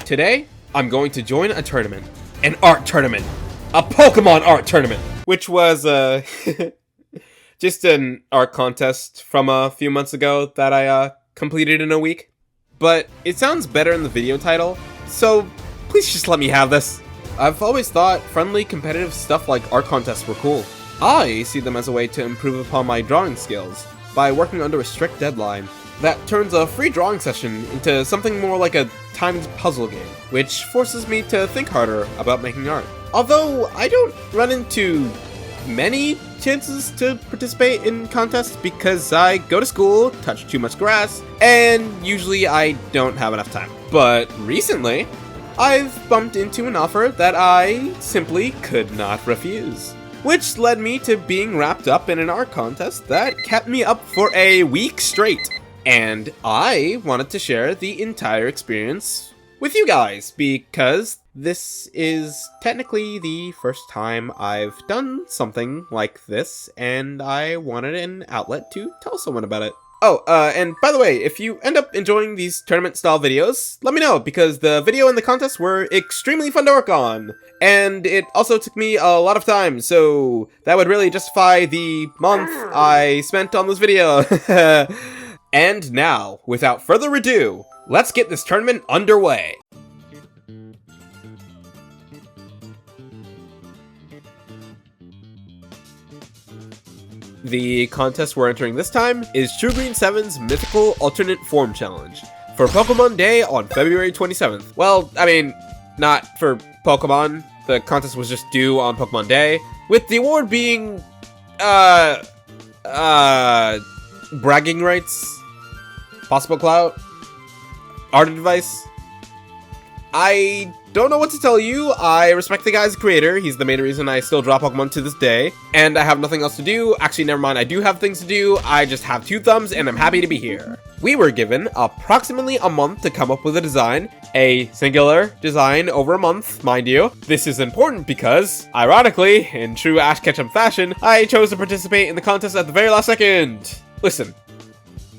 Today, I'm going to join a tournament. An art tournament. A Pokemon art tournament! Which was, just an art contest from a few months ago that I, completed in a week. But it sounds better in the video title, so please just let me have this. I've always thought friendly, competitive stuff like art contests were cool. I see them as a way to improve upon my drawing skills by working under a strict deadline that turns a free drawing session into something more like a timed puzzle game, which forces me to think harder about making art. Although I don't run into many chances to participate in contests because I go to school, touch too much grass, and usually I don't have enough time. But recently, I've bumped into an offer that I simply could not refuse, which led me to being wrapped up in an art contest that kept me up for a week straight. And I wanted to share the entire experience with you guys, because this is technically the first time I've done something like this, and I wanted an outlet to tell someone about it. Oh, and by the way, if you end up enjoying these tournament-style videos, let me know, because the video and the contest were extremely fun to work on. And it also took me a lot of time, so that would really justify the month I spent on this video. And now, without further ado, let's get this tournament underway. The contest we're entering this time is TrueGreen 7's Mythical Alternate Form Challenge for Pokemon Day on February 27th. Well, I mean, not for Pokemon. The contest was just due on Pokemon Day, with the award being, bragging rights, possible clout, art advice. I don't know what to tell you. I respect the guy's creator. He's the main reason I still draw Pokemon to this day. And I have nothing else to do. Actually, never mind. I do have things to do. I just have 2 thumbs and I'm happy to be here. We were given approximately a month to come up with a design. A singular design over a month, mind you. This is important because, ironically, in true Ash Ketchum fashion, I chose to participate in the contest at the very last second. Listen.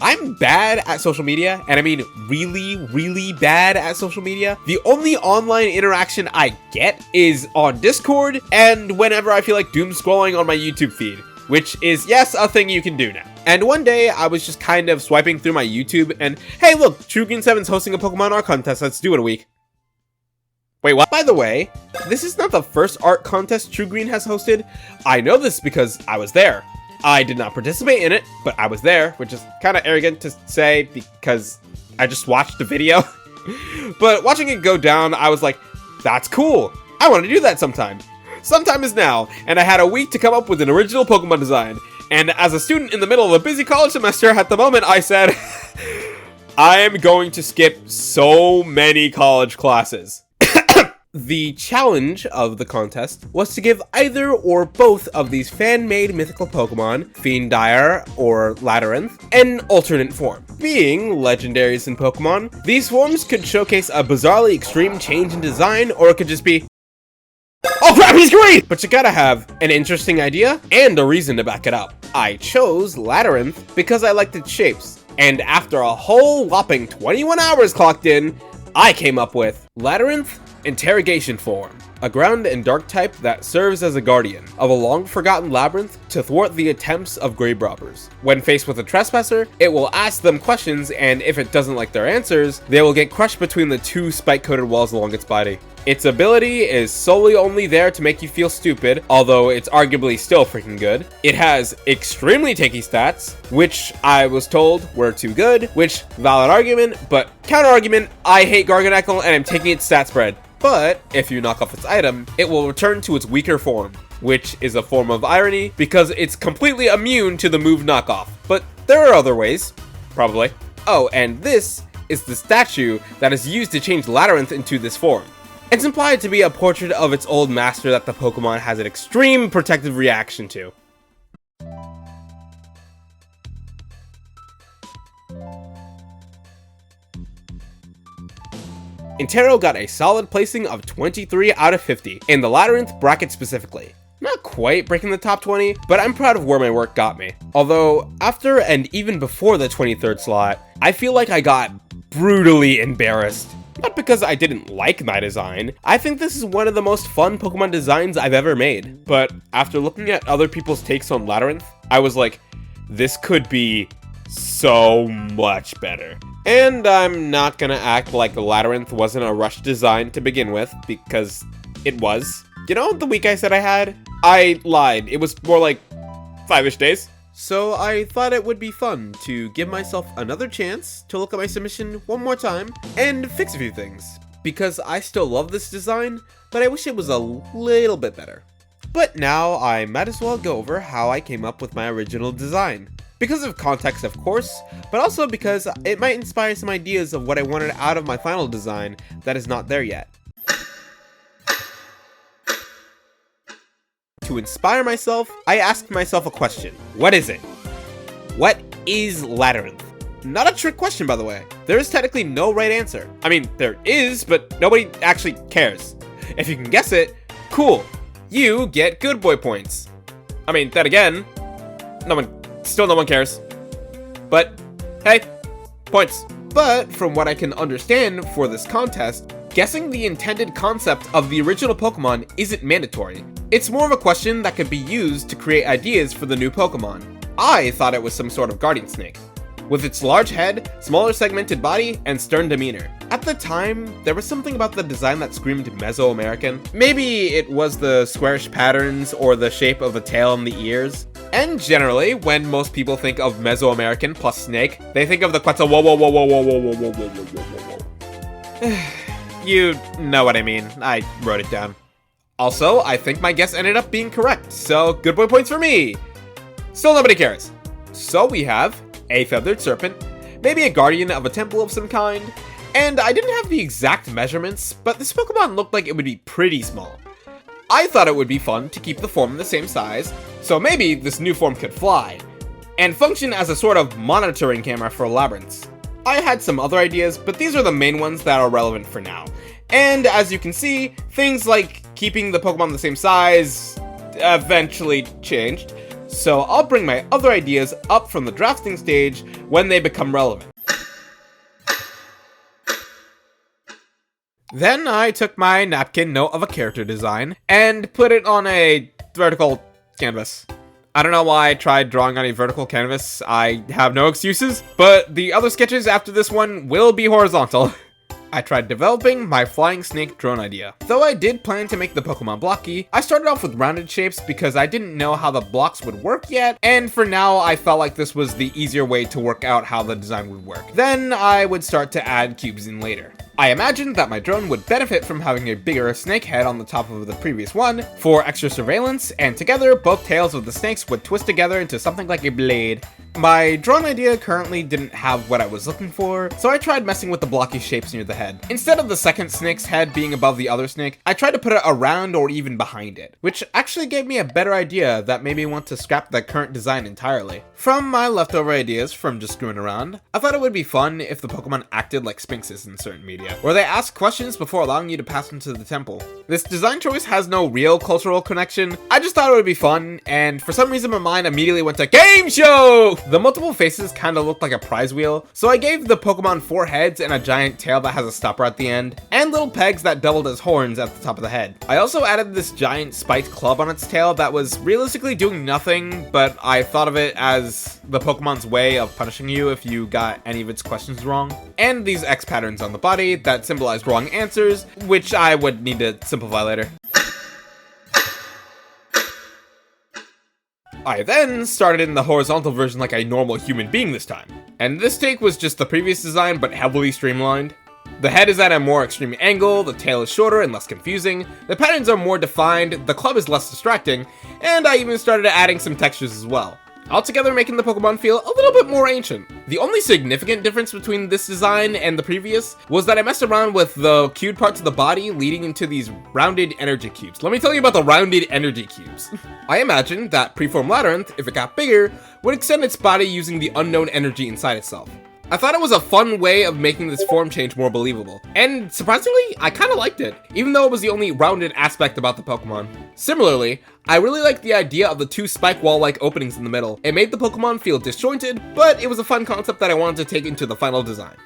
I'm bad at social media, and I mean really, really bad at social media. The only online interaction I get is on Discord, and whenever I feel like doom scrolling on my YouTube feed, which is, yes, a thing you can do now. And one day, I was just kind of swiping through my YouTube, and hey look, TrueGreen 7's hosting a Pokemon art contest, let's do it a week. Wait, what? By the way, this is not the first art contest TrueGreen has hosted. I know this because I was there. I did not participate in it, but I was there, which is kind of arrogant to say because I just watched the video. But watching it go down, I was like, that's cool. I want to do that sometime. Sometime is now, and I had a week to come up with an original Pokemon design. And as a student in the middle of a busy college semester at the moment, I said, I am going to skip so many college classes. The challenge of the contest was to give either or both of these fan-made mythical Pokemon, Fiendire or Labyrinth, an alternate form. Being legendaries in Pokemon, these forms could showcase a bizarrely extreme change in design, or it could just be, oh crap, he's green! But you gotta have an interesting idea and a reason to back it up. I chose Labyrinth because I liked its shapes, and after a whole whopping 21 hours clocked in, I came up with Labyrinth Interrogation Form, a ground and dark type that serves as a guardian of a long-forgotten labyrinth to thwart the attempts of grave robbers. When faced with a trespasser, it will ask them questions, and if it doesn't like their answers, they will get crushed between the 2 spike-coated walls along its body. Its ability is solely only there to make you feel stupid, although it's arguably still freaking good. It has extremely tanky stats, which I was told were too good, which, valid argument, but counter-argument, I hate Garganacl and I'm taking its stat spread. But if you knock off its item, it will return to its weaker form, which is a form of irony because it's completely immune to the move knockoff. But there are other ways, probably. Oh, and this is the statue that is used to change Labyrinth into this form. It's implied to be a portrait of its old master that the Pokemon has an extreme protective reaction to. Intero got a solid placing of 23 out of 50, in the Labyrinth bracket specifically. Not quite breaking the top 20, but I'm proud of where my work got me. Although, after and even before the 23rd slot, I feel like I got brutally embarrassed. Not because I didn't like my design, I think this is one of the most fun Pokemon designs I've ever made. But after looking at other people's takes on Labyrinth, I was like, this could be so much better. And I'm not gonna act like the Labyrinth wasn't a rushed design to begin with, because it was. You know the week I said I had? I lied, it was more like 5-ish days. So I thought it would be fun to give myself another chance to look at my submission one more time and fix a few things. Because I still love this design, but I wish it was a little bit better. But now I might as well go over how I came up with my original design. Because of context, of course, but also because it might inspire some ideas of what I wanted out of my final design that is not there yet. To inspire myself, I asked myself a question. What is it? What is Labyrinth? Not a trick question, by the way. There is technically no right answer. I mean, there is, but nobody actually cares. If you can guess it, cool. You get good boy points. I mean, then again, no one cares. But, hey, points. But from what I can understand for this contest, guessing the intended concept of the original Pokemon isn't mandatory. It's more of a question that could be used to create ideas for the new Pokemon. I thought it was some sort of guardian snake, with its large head, smaller segmented body, and stern demeanor. At the time, there was something about the design that screamed Mesoamerican. Maybe it was the squarish patterns or the shape of the tail and the ears. And generally, when most people think of Mesoamerican plus snake, they think of the Quetzal. Whoa. You know what I mean. I wrote it down. Also, I think my guess ended up being correct, so good boy points for me. Still nobody cares. So we have a feathered serpent, maybe a guardian of a temple of some kind, and I didn't have the exact measurements, but this Pokemon looked like it would be pretty small. I thought it would be fun to keep the form the same size, so maybe this new form could fly, and function as a sort of monitoring camera for labyrinths. I had some other ideas, but these are the main ones that are relevant for now. And as you can see, things like keeping the Pokemon the same size eventually changed, so I'll bring my other ideas up from the drafting stage when they become relevant. Then I took my napkin note of a character design and put it on a vertical canvas. I don't know why I tried drawing on a vertical canvas, I have no excuses, but the other sketches after this one will be horizontal. I tried developing my flying snake drone idea. Though I did plan to make the Pokemon blocky, I started off with rounded shapes because I didn't know how the blocks would work yet, and for now I felt like this was the easier way to work out how the design would work. Then I would start to add cubes in later. I imagined that my drone would benefit from having a bigger snake head on the top of the previous one for extra surveillance, and together both tails of the snakes would twist together into something like a blade. My drone idea currently didn't have what I was looking for, so I tried messing with the blocky shapes near the head. Instead of the second snake's head being above the other snake, I tried to put it around or even behind it, which actually gave me a better idea that made me want to scrap the current design entirely. From my leftover ideas from just screwing around, I thought it would be fun if the Pokemon acted like Sphinxes in certain media, where they ask questions before allowing you to pass into the temple. This design choice has no real cultural connection, I just thought it would be fun, and for some reason my mind immediately went to game show! The multiple faces kinda looked like a prize wheel, so I gave the Pokemon 4 heads and a giant tail that has a stopper at the end, and little pegs that doubled as horns at the top of the head. I also added this giant spiked club on its tail that was realistically doing nothing, but I thought of it as the Pokemon's way of punishing you if you got any of its questions wrong. And these X patterns on the body that symbolized wrong answers, which I would need to simplify later. I then started in the horizontal version like a normal human being this time. And this take was just the previous design but heavily streamlined. The head is at a more extreme angle, the tail is shorter and less confusing, the patterns are more defined, the club is less distracting, and I even started adding some textures as well. Altogether making the Pokemon feel a little bit more ancient. The only significant difference between this design and the previous was that I messed around with the cued parts of the body leading into these rounded energy cubes. Let me tell you about the rounded energy cubes. I imagined that preform Labyrinth, if it got bigger, would extend its body using the unknown energy inside itself. I thought it was a fun way of making this form change more believable, and surprisingly, I kinda liked it, even though it was the only rounded aspect about the Pokemon. Similarly, I really liked the idea of the 2 spike wall-like openings in the middle. It made the Pokemon feel disjointed, but it was a fun concept that I wanted to take into the final design.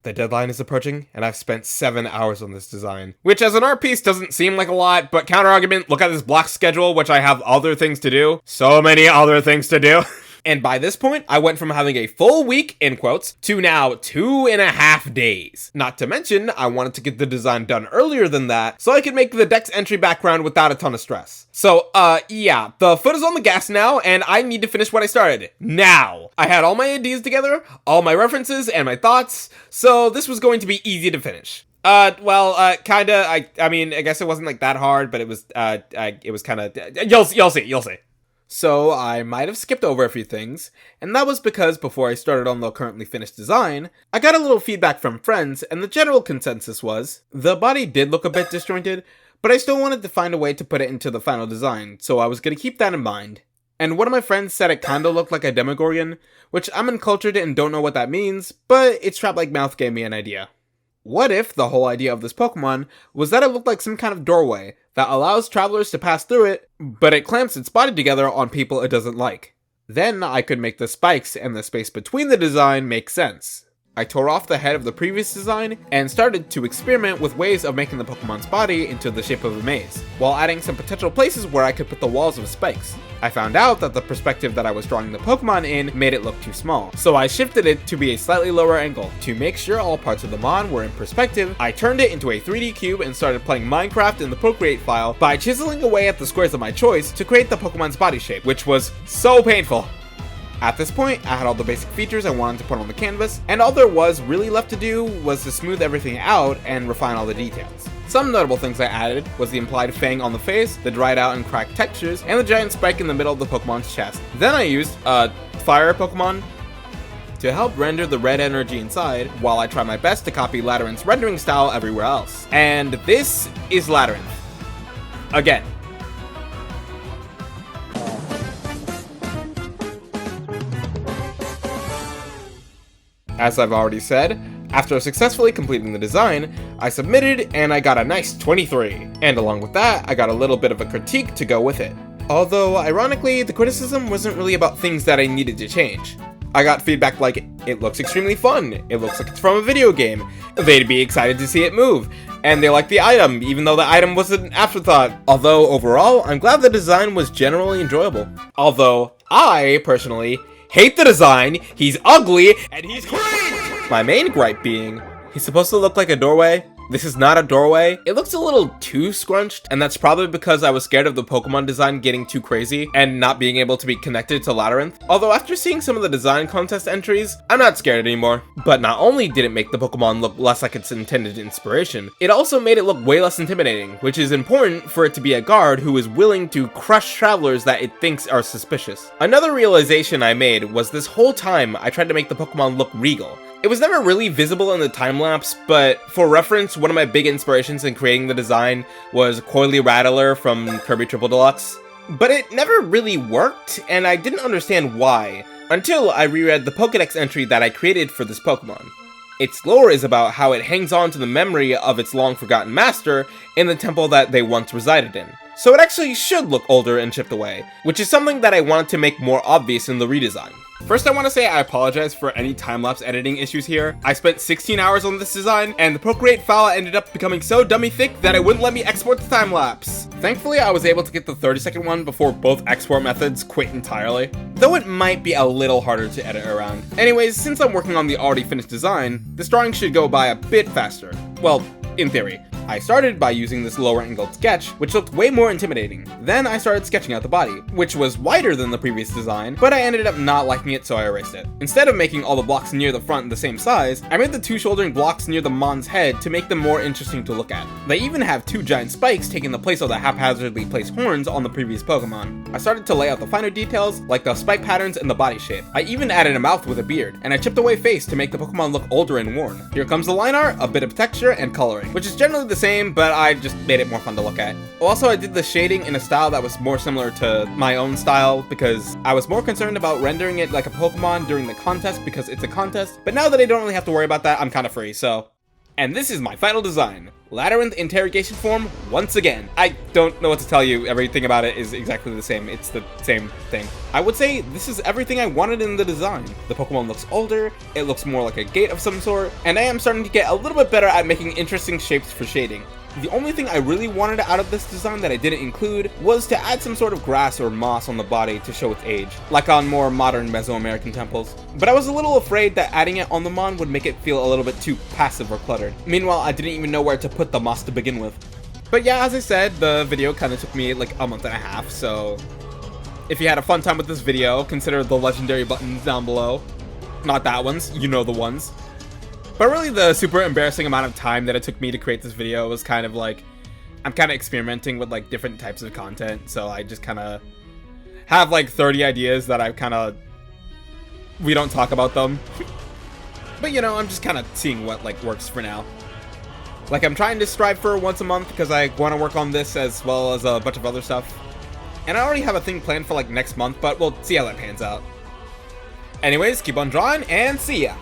The deadline is approaching, and I've spent 7 hours on this design. Which, as an art piece, doesn't seem like a lot, but counter-argument, look at this block schedule, which I have other things to do. So many other things to do. And by this point, I went from having a full week, in quotes, to now 2.5 days. Not to mention, I wanted to get the design done earlier than that, so I could make the Dex entry background without a ton of stress. So, yeah, the foot is on the gas now, and I need to finish what I started. Now! I had all my ideas together, all my references, and my thoughts, so this was going to be easy to finish. Kinda, I mean, I guess it wasn't, like, that hard, but it was kinda, you'll see. So, I might have skipped over a few things, and that was because before I started on the currently finished design, I got a little feedback from friends, and the general consensus was, the body did look a bit disjointed, but I still wanted to find a way to put it into the final design, so I was gonna keep that in mind. And one of my friends said it kinda looked like a Demogorgon, which I'm uncultured and don't know what that means, but its trap-like mouth gave me an idea. What if the whole idea of this Pokemon was that it looked like some kind of doorway that allows travelers to pass through it, but it clamps its body together on people it doesn't like? Then I could make the spikes and the space between the design make sense. I tore off the head of the previous design and started to experiment with ways of making the Pokemon's body into the shape of a maze, while adding some potential places where I could put the walls of spikes. I found out that the perspective that I was drawing the Pokemon in made it look too small, so I shifted it to be a slightly lower angle. To make sure all parts of the Mon were in perspective, I turned it into a 3D cube and started playing Minecraft in the Procreate file by chiseling away at the squares of my choice to create the Pokemon's body shape, which was so painful. At this point, I had all the basic features I wanted to put on the canvas, and all there was really left to do was to smooth everything out and refine all the details. Some notable things I added was the implied fang on the face, the dried out and cracked textures, and the giant spike in the middle of the Pokemon's chest. Then I used, Fire Pokemon to help render the red energy inside, while I try my best to copy Labyrinth's rendering style everywhere else. And this is Labyrinth. Again. As I've already said, after successfully completing the design, I submitted and I got a nice 23. And along with that, I got a little bit of a critique to go with it. Although, ironically, the criticism wasn't really about things that I needed to change. I got feedback like, it looks extremely fun, it looks like it's from a video game, they'd be excited to see it move, and they liked the item, even though the item was an afterthought. Although, overall, I'm glad the design was generally enjoyable. Although, I, personally, hate the design, he's ugly, and he's cringe! My main gripe being, he's supposed to look like a doorway. This is not a doorway. It looks a little too scrunched, and that's probably because I was scared of the Pokemon design getting too crazy and not being able to be connected to Labyrinth. Although after seeing some of the design contest entries, I'm not scared anymore. But not only did it make the Pokemon look less like its intended inspiration, it also made it look way less intimidating, which is important for it to be a guard who is willing to crush travelers that it thinks are suspicious. Another realization I made was this whole time I tried to make the Pokemon look regal. It was never really visible in the time-lapse, but for reference, one of my big inspirations in creating the design was Coily Rattler from Kirby Triple Deluxe. But it never really worked, and I didn't understand why, until I reread the Pokédex entry that I created for this Pokemon. Its lore is about how it hangs on to the memory of its long-forgotten master in the temple that they once resided in. So it actually should look older and chipped away, which is something that I wanted to make more obvious in the redesign. First, I want to say I apologize for any time-lapse editing issues here. I spent 16 hours on this design, and the Procreate file ended up becoming so dummy thick that it wouldn't let me export the time-lapse. Thankfully, I was able to get the 30-second one before both export methods quit entirely, though it might be a little harder to edit around. Anyways, since I'm working on the already finished design, this drawing should go by a bit faster. Well, in theory. I started by using this lower angled sketch, which looked way more intimidating. Then I started sketching out the body, which was wider than the previous design, but I ended up not liking it, so I erased it. Instead of making all the blocks near the front the same size, I made the two shouldering blocks near the Mon's head to make them more interesting to look at. They even have two giant spikes taking the place of the haphazardly placed horns on the previous Pokemon. I started to lay out the finer details, like the spike patterns and the body shape. I even added a mouth with a beard, and I chipped away face to make the Pokemon look older and worn. Here comes the line art, a bit of texture, and coloring, which is generally the same, but I just made it more fun to look at. Also, I did the shading in a style that was more similar to my own style because I was more concerned about rendering it like a Pokemon during the contest because it's a contest, but now that I don't really have to worry about that, I'm kind of free, so. And this is my final design. Labyrinth interrogation form once again. I don't know what to tell you, everything about it is exactly the same, it's the same thing. I would say this is everything I wanted in the design. The Pokemon looks older, it looks more like a gate of some sort, and I am starting to get a little bit better at making interesting shapes for shading. The only thing I really wanted out of this design that I didn't include was to add some sort of grass or moss on the body to show its age, like on more modern Mesoamerican temples. But I was a little afraid that adding it on the Mon would make it feel a little bit too passive or cluttered. Meanwhile, I didn't even know where to put the moss to begin with. But yeah, as I said, the video kind of took me like a month and a half, so if you had a fun time with this video, consider the legendary buttons down below. Not that ones, you know the ones. But really the super embarrassing amount of time that it took me to create this video was kind of like, I'm kind of experimenting with like different types of content, so I just kind of have like 30 ideas that we don't talk about them. But you know, I'm just kind of seeing what like works for now. Like I'm trying to strive for once a month because I want to work on this as well as a bunch of other stuff. And I already have a thing planned for like next month, but we'll see how that pans out. Anyways, keep on drawing and see ya!